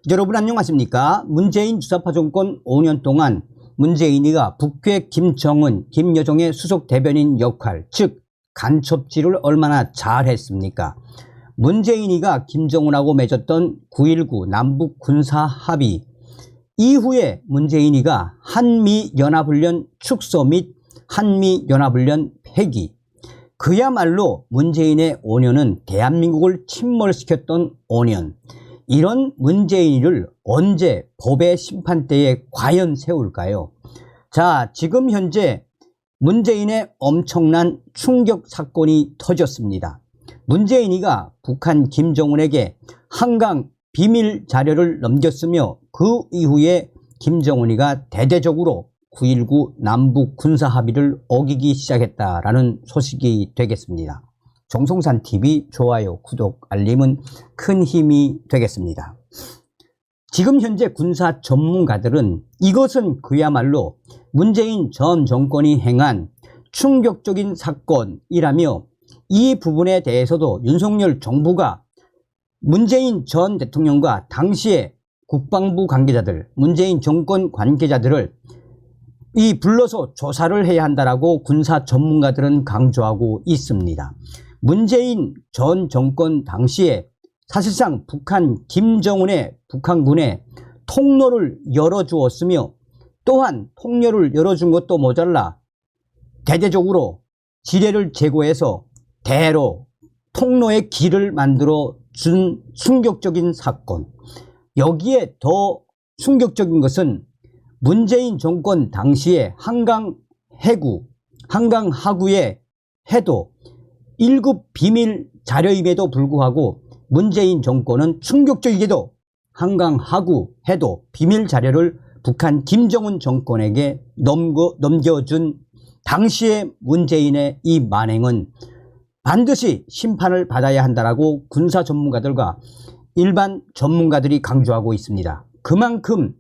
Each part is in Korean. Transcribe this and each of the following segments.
여러분 안녕하십니까? 문재인 주사파 정권 5년 동안 문재인이가 북괴 김정은, 김여정의 수석 대변인 역할, 즉 간첩질을 얼마나 잘했습니까? 문재인이가 김정은하고 맺었던 9.19 남북 군사 합의 이후에 문재인이가 한미연합훈련 축소 및 한미연합훈련 폐기, 그야말로 문재인의 5년은 대한민국을 침몰시켰던 5년, 이런 문재인을 언제 법의 심판대에 과연 세울까요? 자, 지금 현재 문재인의 엄청난 충격 사건이 터졌습니다. 문재인이가 북한 김정은에게 한강 비밀 자료를 넘겼으며 그 이후에 김정은이가 대대적으로 9.19 남북 군사 합의를 어기기 시작했다라는 소식이 되겠습니다. 정성산TV 좋아요, 구독, 알림은 큰 힘이 되겠습니다. 지금 현재 군사 전문가들은 이것은 그야말로 문재인 전 정권이 행한 충격적인 사건이라며 이 부분에 대해서도 윤석열 정부가 문재인 전 대통령과 당시의 국방부 관계자들, 문재인 정권 관계자들을 불러서 조사를 해야 한다라고 군사 전문가들은 강조하고 있습니다. 문재인 전 정권 당시에 사실상 북한 김정은의 북한군에 통로를 열어주었으며 또한 통로를 열어준 것도 모자라 대대적으로 지뢰를 제거해서 대로 통로의 길을 만들어 준 충격적인 사건. 여기에 더 충격적인 것은 문재인 정권 당시에 한강 하구의 해도 1급 비밀 자료임에도 불구하고 문재인 정권은 충격적이게도 한강 하구 해도 비밀 자료를 북한 김정은 정권에게 넘겨준 당시의 문재인의 이 만행은 반드시 심판을 받아야 한다라고 군사 전문가들과 일반 전문가들이 강조하고 있습니다. 그만큼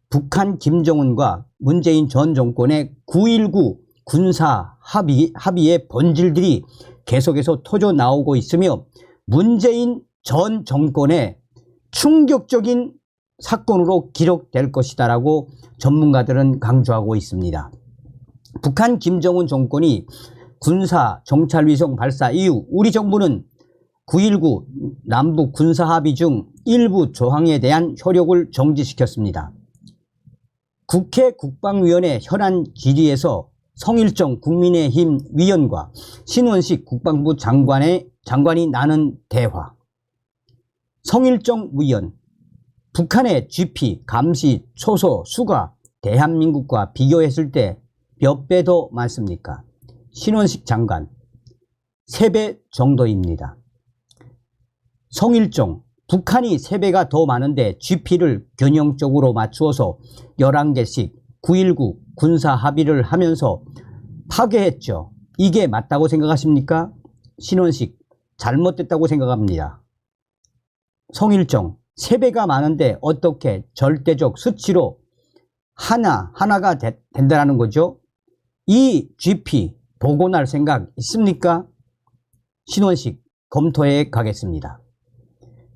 북한 김정은과 문재인 전 정권의 9.19 군사 합의의 본질들이 계속해서 터져 나오고 있으며 문재인 전 정권의 충격적인 사건으로 기록될 것이다라고 전문가들은 강조하고 있습니다. 북한 김정은 정권이 군사 정찰위성 발사 이후 우리 정부는 9.19 남북 군사 합의 중 일부 조항에 대한 효력을 정지시켰습니다. 국회 국방위원회 현안 질의에서 성일정 국민의힘 위원과 신원식 국방부 장관이 나눈 대화. 성일정 위원, 북한의 GP, 감시, 초소, 수가 대한민국과 비교했을 때 몇 배 더 많습니까? 신원식 장관, 3배 정도입니다. 성일정, 북한이 3배가 더 많은데 GP를 균형적으로 맞추어서 11개씩 9.19 군사 합의를 하면서 파괴했죠. 이게 맞다고 생각하십니까? 신원식, 잘못됐다고 생각합니다. 성일정, 3배가 많은데 어떻게 절대적 수치로 하나가 된다는 거죠? 이 GP 복원할 생각 있습니까? 신원식, 검토해 가겠습니다.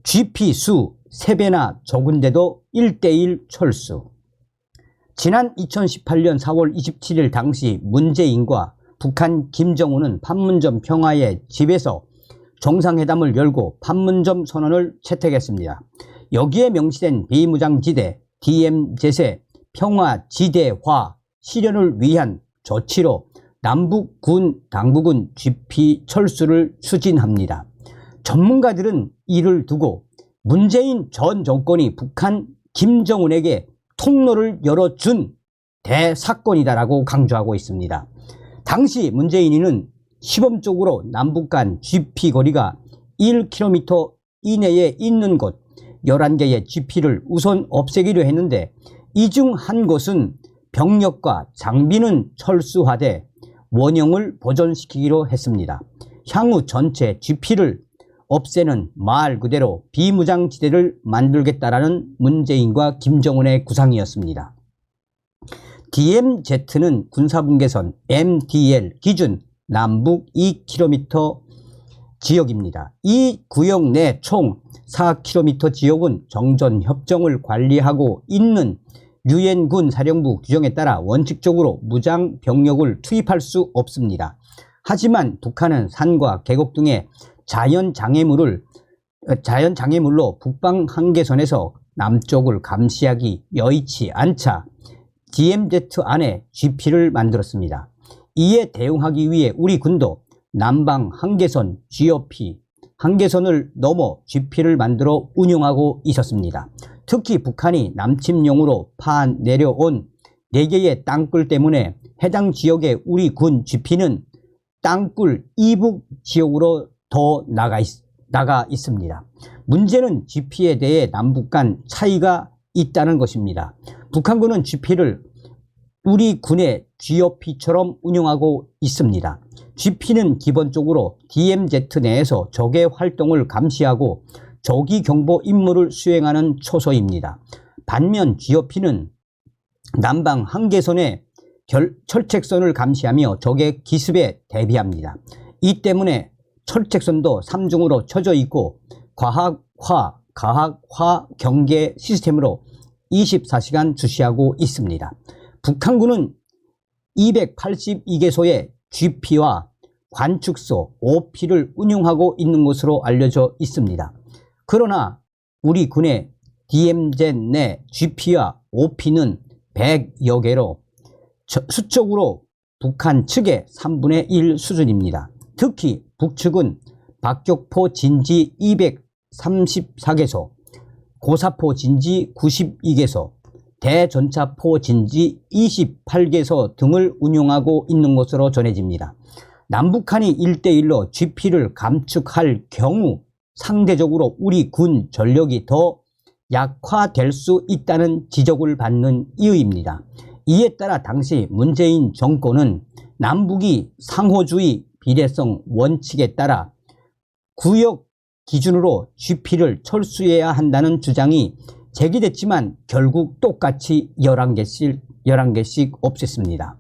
GP 수 3배나 적은데도 1:1 철수. 지난 2018년 4월 27일 당시 문재인과 북한 김정은은 판문점 평화의 집에서 정상회담을 열고 판문점 선언을 채택했습니다. 여기에 명시된 비무장지대 DMZ의 평화지대화 실현을 위한 조치로 남북군 당국은 GP 철수를 추진합니다. 전문가들은 이를 두고 문재인 전 정권이 북한 김정은에게 통로를 열어준 대사건이다라고 강조하고 있습니다. 당시 문재인이는 시범적으로 남북 간 GP 거리가 1km 이내에 있는 곳 11개의 GP를 우선 없애기로 했는데 이 중 한 곳은 병력과 장비는 철수하되 원형을 보존시키기로 했습니다. 향후 전체 GP를 없애는 말 그대로 비무장지대를 만들겠다라는 문재인과 김정은의 구상이었습니다. DMZ는 군사분계선 MDL 기준 남북 2km 지역입니다. 이 구역 내 총 4km 지역은 정전협정을 관리하고 있는 유엔군 사령부 규정에 따라 원칙적으로 무장 병력을 투입할 수 없습니다. 하지만 북한은 산과 계곡 등의 자연장애물로 북방 한계선에서 남쪽을 감시하기 여의치 않자 DMZ 안에 GP를 만들었습니다. 이에 대응하기 위해 우리 군도 남방 한계선 GOP 한계선을 넘어 GP를 만들어 운영하고 있었습니다. 특히 북한이 남침용으로 파 내려온 4개의 땅굴 때문에 해당 지역의 우리 군 GP는 땅굴 이북 지역으로 더 나가 있습니다. 문제는 GP에 대해 남북 간 차이가 있다는 것입니다. 북한군은 GP를 우리 군의 GOP처럼 운영하고 있습니다. GP는 기본적으로 DMZ 내에서 적의 활동을 감시하고 적의 경보 임무를 수행하는 초소입니다. 반면 GOP는 남방 한계선의 철책선을 감시하며 적의 기습에 대비합니다. 이 때문에 철책선도 3중으로 쳐져 있고 과학화, 가학화 경계 시스템으로 24시간 주시하고 있습니다. 북한군은 282개소의 GP와 관측소, OP를 운영하고 있는 것으로 알려져 있습니다. 그러나 우리 군의 DMZ 내 GP와 OP는 100여 개로 수적으로 북한 측의 3분의 1 수준입니다. 특히 북측은 박격포 진지 234개소, 고사포 진지 92개소, 대전차포 진지 28개소 등을 운용하고 있는 것으로 전해집니다. 남북한이 1대1로 GP를 감축할 경우 상대적으로 우리 군 전력이 더 약화될 수 있다는 지적을 받는 이유입니다. 이에 따라 당시 문재인 정권은 남북이 상호주의 비례성 원칙에 따라 구역 기준으로 GP를 철수해야 한다는 주장이 제기됐지만 결국 똑같이 11개씩 없앴습니다.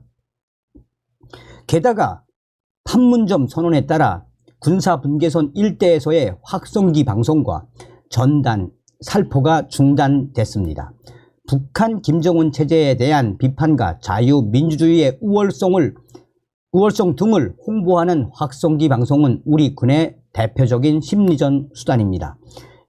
게다가 판문점 선언에 따라 군사분계선 일대에서의 확성기 방송과 전단, 살포가 중단됐습니다. 북한 김정은 체제에 대한 비판과 자유민주주의의 우월성 등을 홍보하는 확성기 방송은 우리 군의 대표적인 심리전 수단입니다.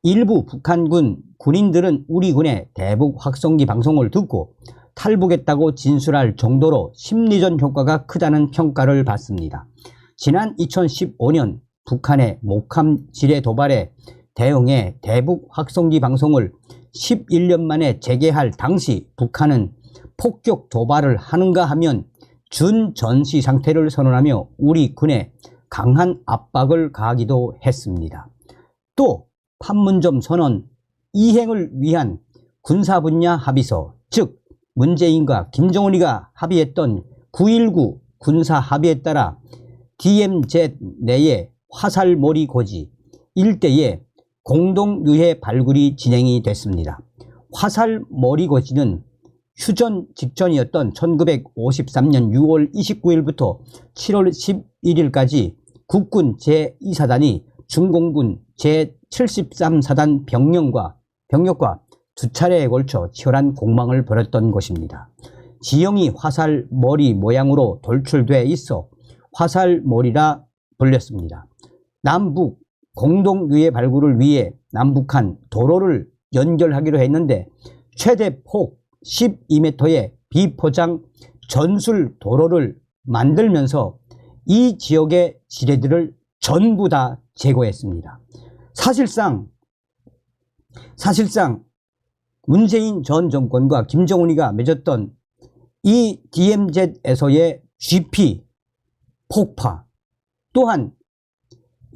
일부 북한군 군인들은 우리 군의 대북 확성기 방송을 듣고 탈북했다고 진술할 정도로 심리전 효과가 크다는 평가를 받습니다. 지난 2015년 북한의 목함 지뢰 도발에 대응해 대북 확성기 방송을 11년 만에 재개할 당시 북한은 폭격 도발을 하는가 하면 준전시 상태를 선언하며 우리 군에 강한 압박을 가하기도 했습니다. 또 판문점 선언 이행을 위한 군사분야 합의서, 즉 문재인과 김정은이가 합의했던 9.19 군사 합의에 따라 DMZ 내의 화살머리 고지 일대에 공동유해 발굴이 진행이 됐습니다. 화살머리 고지는 휴전 직전이었던 1953년 6월 29일부터 7월 11일까지 국군 제2사단이 중공군 제73사단 병력과 두 차례에 걸쳐 치열한 공방을 벌였던 것입니다. 지형이 화살머리 모양으로 돌출돼 있어 화살머리라 불렸습니다. 남북 공동유해 발굴을 위해 남북한 도로를 연결하기로 했는데 최대 폭 12m의 비포장 전술 도로를 만들면서 이 지역의 지뢰들을 전부 다 제거했습니다. 사실상 문재인 전 정권과 김정은이가 맺었던 이 DMZ에서의 GP 폭파 또한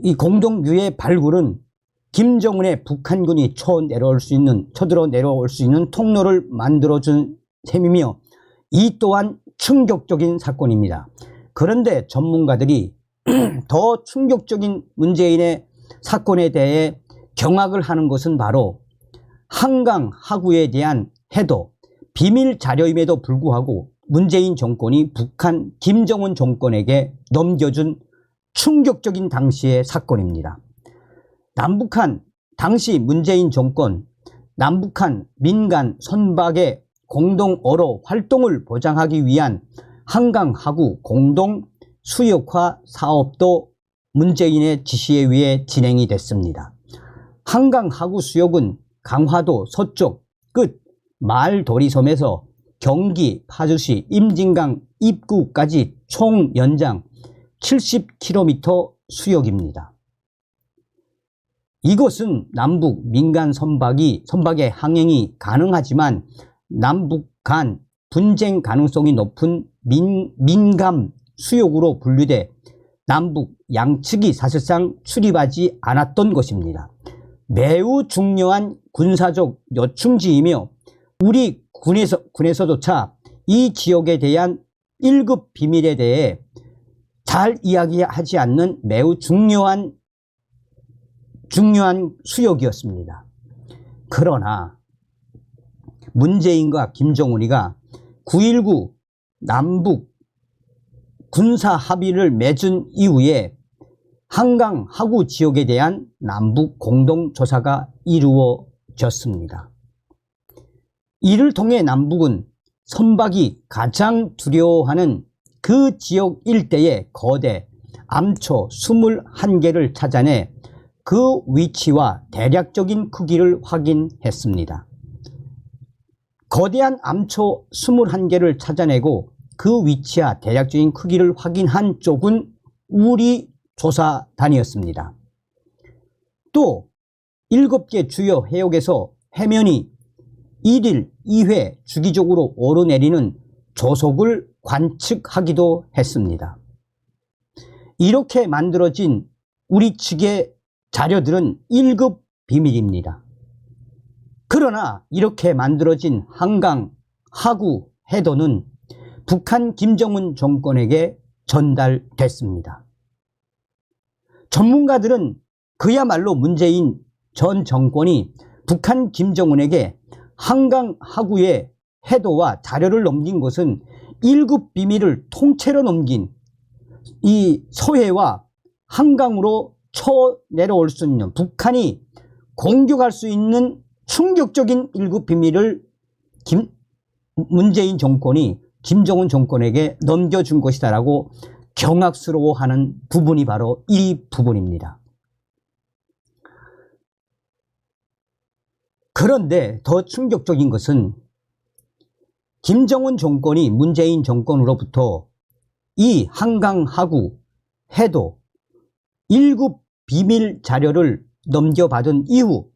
이 공동유해 발굴은 김정은의 북한군이 쳐들어 내려올 수 있는 통로를 만들어준 셈이며 이 또한 충격적인 사건입니다. 그런데 전문가들이 더 충격적인 문재인의 사건에 대해 경악을 하는 것은 바로 한강 하구에 대한 해도 비밀 자료임에도 불구하고 문재인 정권이 북한 김정은 정권에게 넘겨준 충격적인 당시의 사건입니다. 남북한 당시 문재인 정권 남북한 민간 선박의 공동 어로 활동을 보장하기 위한 한강 하구 공동 수역화 사업도 문재인의 지시에 의해 진행이 됐습니다. 한강 하구 수역은 강화도 서쪽 끝 말도리섬에서 경기 파주시 임진강 입구까지 총 연장 70km 수역입니다. 이곳은 남북 민간 선박의 항행이 가능하지만 남북 간 분쟁 가능성이 높은 민감 수역으로 분류돼 남북 양측이 사실상 출입하지 않았던 것입니다. 매우 중요한 군사적 요충지이며 우리 군에서조차 이 지역에 대한 1급 비밀에 대해 잘 이야기하지 않는 매우 중요한 수역이었습니다. 그러나 문재인과 김정은이가 9.19 남북 군사 합의를 맺은 이후에 한강 하구 지역에 대한 남북 공동조사가 이루어졌습니다. 이를 통해 남북은 선박이 가장 두려워하는 그 지역 일대의 거대 암초 21개를 찾아내 그 위치와 대략적인 크기를 확인했습니다. 거대한 암초 21개를 찾아내고 그 위치와 대략적인 크기를 확인한 쪽은 우리 조사단이었습니다. 또 7개 주요 해역에서 해면이 1일 2회 주기적으로 오르내리는 조속을 관측하기도 했습니다. 이렇게 만들어진 우리 측의 자료들은 1급 비밀입니다. 그러나 이렇게 만들어진 한강 하구 해도는 북한 김정은 정권에게 전달됐습니다. 전문가들은 그야말로 문재인 전 정권이 북한 김정은에게 한강 하구의 해도와 자료를 넘긴 것은 1급 비밀을 통째로 넘긴 이 서해와 한강으로 쳐내려올 수 있는 북한이 공격할 수 있는 충격적인 1급 비밀을 문재인 정권이 김정은 정권에게 넘겨준 것이다라고 경악스러워하는 부분이 바로 이 부분입니다. 그런데 더 충격적인 것은 김정은 정권이 문재인 정권으로부터 이 한강 하구 해도 1급 비밀 자료를 넘겨받은 이후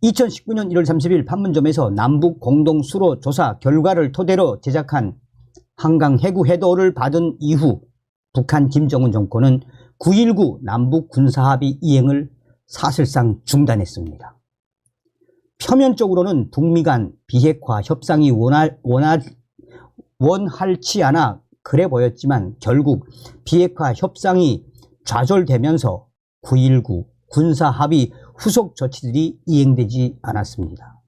2019년 1월 30일 판문점에서 남북 공동 수로 조사 결과를 토대로 제작한 한강 해구 해도를 받은 이후 북한 김정은 정권은 9.19 남북 군사합의 이행을 사실상 중단했습니다. 표면적으로는 북미 간 비핵화 협상이 원활치 않아 그래 보였지만 결국 비핵화 협상이 좌절되면서 9.19 군사합의 후속 조치들이 이행되지 않았습니다.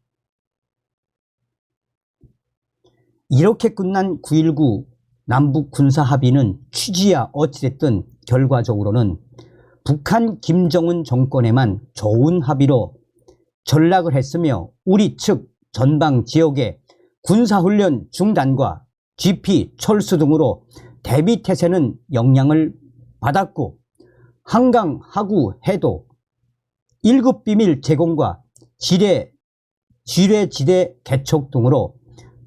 이렇게 끝난 9.19 남북 군사합의는 취지야 어찌됐든 결과적으로는 북한 김정은 정권에만 좋은 합의로 전락을 했으며 우리 측 전방 지역의 군사훈련 중단과 GP 철수 등으로 대비태세는 영향을 받았고 한강 하구 해도 1급 비밀 제공과 지뢰지대 개척 등으로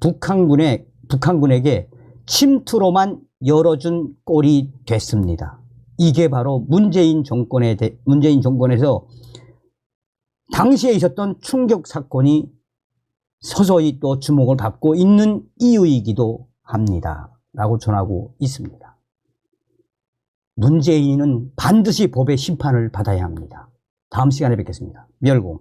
북한군에게 침투로만 열어준 꼴이 됐습니다. 이게 바로 문재인 정권에서 당시에 있었던 충격 사건이 서서히 또 주목을 받고 있는 이유이기도 합니다. 라고 전하고 있습니다. 문재인은 반드시 법의 심판을 받아야 합니다. 다음 시간에 뵙겠습니다. 멸공.